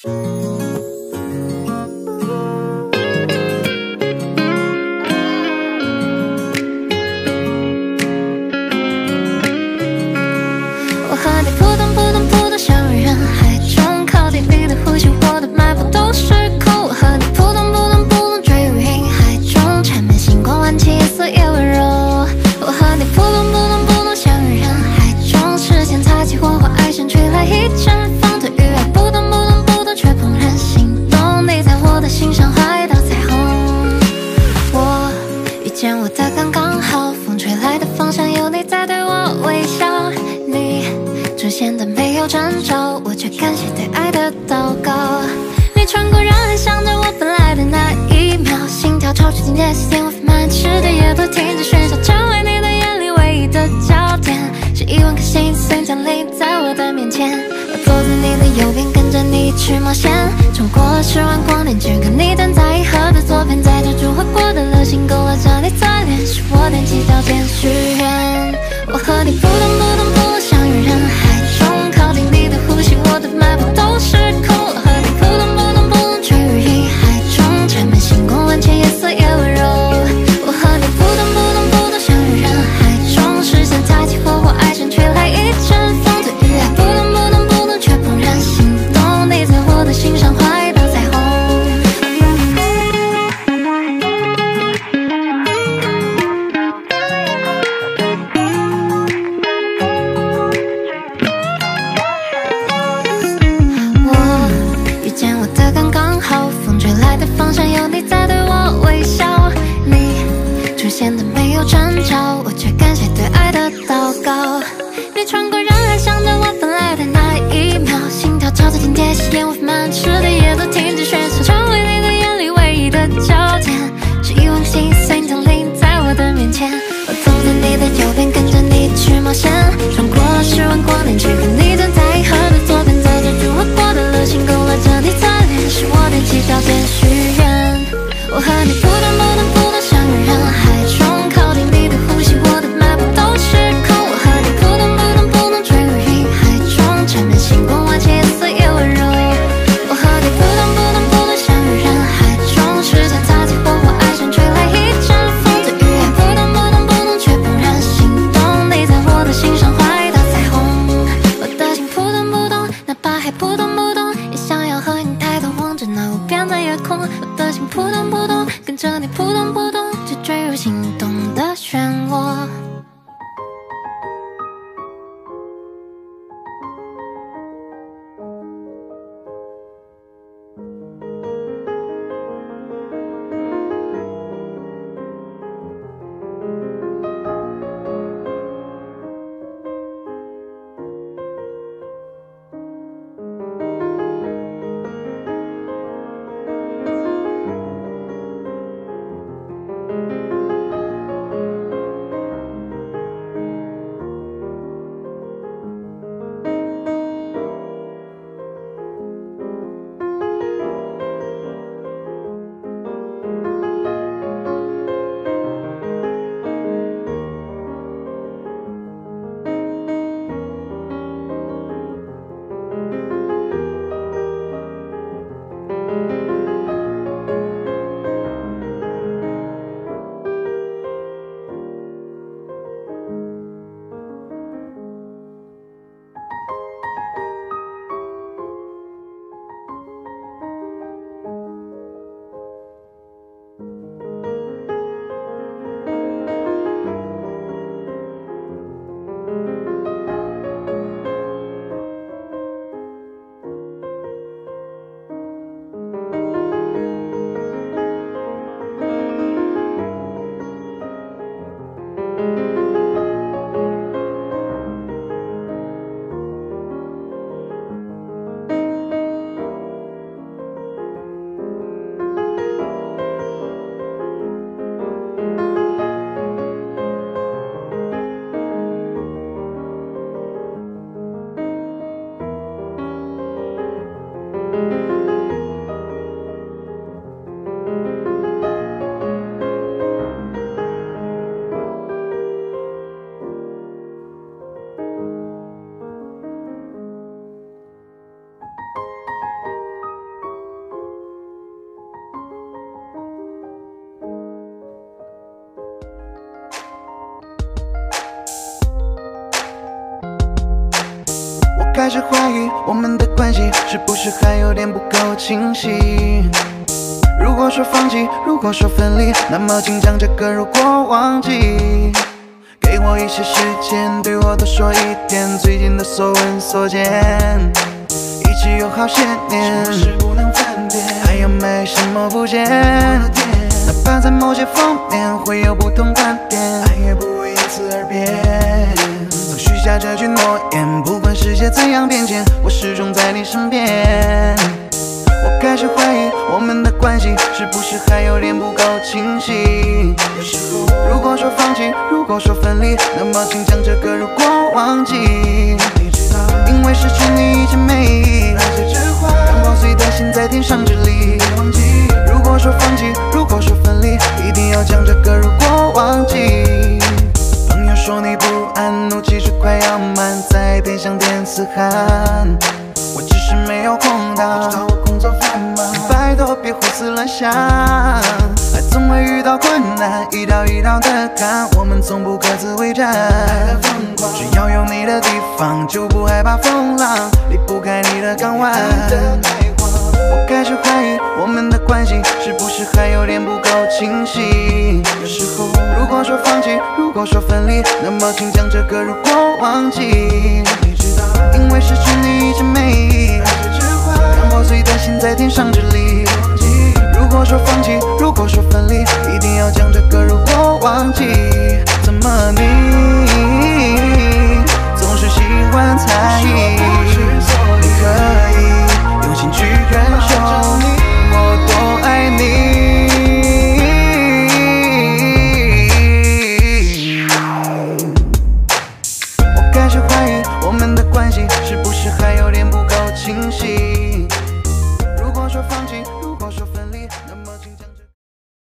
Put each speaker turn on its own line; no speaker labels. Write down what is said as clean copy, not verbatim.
我和你扑通扑通扑通相遇人海中，靠近你的呼吸，我的脉搏都失控。我和你扑通扑通扑通坠入云海中，缠绵星光万千，夜色也温柔。我和你扑通扑通扑通相遇人海中，视线擦起火花，爱神吹来一阵风，对于爱扑通扑通扑通，却怦然心动。你在我的心上画一道彩虹。我遇见我的刚刚好，风吹来的方向有你在对我微笑。你出现的没有征兆，我却感谢对爱的祷告。你穿过人海，向着我奔来的那一秒，心跳超出境界，时间我飞满世界也都停止喧嚣，成为你的眼里唯一的焦点。是1万颗星星降临在我的面前，我走在你的右边，跟着你去冒险，冲过了10万光年，只跟你站在银河的左边，在这烛火过的流星勾勒着你侧脸，是我踮起脚尖许愿。我和你扑通扑通扑通相遇人海中，靠近你的呼吸，我的脉搏都失控。我和你扑通扑通扑通坠入云海中，缠绵星光万千，夜色也温柔。我和你扑通扑通扑通相遇人海中，视线擦起火花，爱神吹来一阵风，对于爱扑通扑通扑通，却怦然心动。你在我的心上画一道彩虹。方向有你在对我微笑，你出现的没有征兆，我却感谢对爱的祷告。你穿过人海，向着我奔来的那一秒，心跳超出境界，吸引我飞满世界也都停止喧嚣，成为你的眼里唯一的焦点。是1万颗星星降临在我的面前，我走在你的右边，跟着你去冒险，穿过了10万光年，只跟你站在银河的左边，在这烛火过的流星勾勒着你侧脸，是我踮起脚尖许愿。我和你扑通扑通扑通相遇人海中，靠近你的呼吸，我的脉搏都失控。我和你扑通扑通扑通坠入云海中，缠绵星光万千，夜色也温柔。我和你扑通扑通扑通相遇人海中，时间擦起火花，爱神吹来一阵风，对于爱扑通扑通扑通，却怦然心动。你在我的心上画一道彩虹。我的心扑通扑通，哪怕还扑通扑通，也想要和你抬头望着那无边的夜空。我的心扑通扑通，跟着你扑通扑通，就坠入心动的漩涡。
开始怀疑我们的关系是不是还有点不够清晰。如果说放弃，如果说分离，那么请将这个如果忘记。给我一些时间，对我多说一点最近的所闻所见。一起有好些年，什么事不能分辨，还有没什么不见？哪怕在某些方面会有不同观点，爱也不会因此而变。曾许下这句诺言，不管世界怎样变迁，我始终在你身边。我开始怀疑我们的关系是不是还有点不够清晰。有时候，如果说放弃，如果说分离，那么请将这个如果忘记。你知道，因为失去你已经没意义，那些句话让破碎的心在天上直立。忘记，如果说放弃，如果说分离，一定要将这个如果忘记。朋友说你不安，怒气是快要满载，便想点死喊。我只是没有空档，知道我工作繁忙，拜托别胡思乱想。爱总会遇到困难，一道一道的坎，我们从不各自为战。只要有你的地方，就不害怕风浪，离不开你的港湾。我开始怀疑我们的关系是不是还有点不够清晰。有时候，如果说放弃，如果说分离，那么请将这个如果忘记。你知道，因为失去你已经没意义，让破碎的心在天上直立。